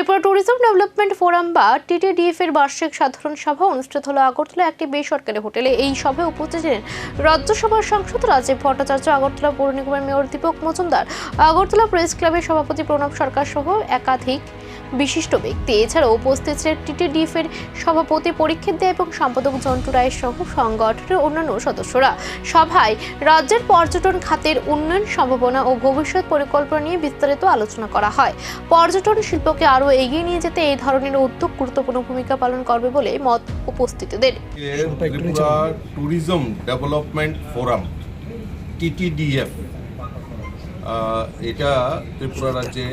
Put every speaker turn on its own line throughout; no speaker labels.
Tripura tourism development forum বা টিটিডিএফ এর বার্ষিক সাধারণ সভা অনুষ্ঠিত হলো আগরতলা একটি বেসরকারি হোটেলে। এই সভায় উপস্থিত ছিলেন রাজ্যসভার সাংসদ রাজীব ভট্টাচার্য, আগরতলা পৌর নিগমের মেয়র দীপক মজুমদার, আগরতলা প্রেস ক্লাবের সভাপতি প্রণব সরকার সহ একাধিক বিশিষ্ট ব্যক্তি। এছাড়াও উপস্থিত ছিলেন টিটিডিএফ এর সভাপতি পরীক্ষিত দে এবং সম্পাদক জন্টু রায় সহ সংগঠনের অন্যান্য সদস্যরা। সভায় রাজ্যের পর্যটন খাতের উন্নয়ন সম্ভাবনা ও ভবিষ্যৎ পরিকল্পনা নিয়ে বিস্তারিত আলোচনা করা হয়। পর্যটন শিল্পকে আরও এগিয়ে নিয়ে যেতে এই ধরনের উদ্যোগ গুরুত্বপূর্ণ ভূমিকা পালন করবে বলে মত উপস্থিতদের।
ত্রিপুরা ট্যুরিজম ডেভেলপমেন্ট ফোরাম টিটিডিএফ এটা ত্রিপুরা রাজ্যে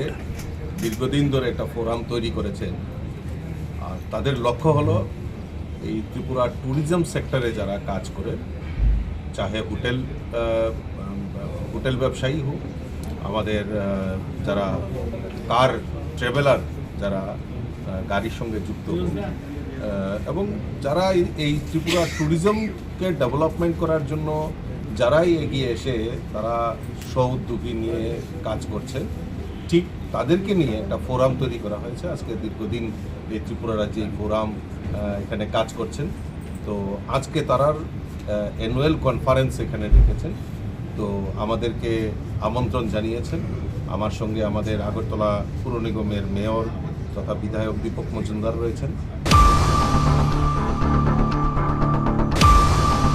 দীর্ঘদিন ধরে একটা ফোরাম তৈরি করেছেন। আর তাদের লক্ষ্য হলো এই ত্রিপুরা ট্যুরিজম সেক্টরে যারা কাজ করে, চাহে হোটেল ব্যবসায়ী হোক, আমাদের যারা কার ট্রাভেলার, যারা গাড়ির সঙ্গে যুক্ত হোক, এবং যারা এই ত্রিপুরা ট্যুরিজমকে ডেভেলপমেন্ট করার জন্য যারাই এগিয়ে এসে তারা স্ব-উদ্যোগী নিয়ে কাজ করছেন, ঠিক তাদেরকে নিয়ে একটা ফোরাম তৈরি করা হয়েছে। আজকে দীর্ঘদিন এই ত্রিপুরা রাজ্যে এই ফোরাম এখানে কাজ করছেন। তো আজকে তারার অ্যানুয়াল কনফারেন্স এখানে রেখেছেন। তো আমাদেরকে আমন্ত্রণ জানিয়েছেন। আমার সঙ্গে আমাদের আগরতলা পৌর নিগমের মেয়র তথা বিধায়ক দীপক মজুমদার রয়েছেন।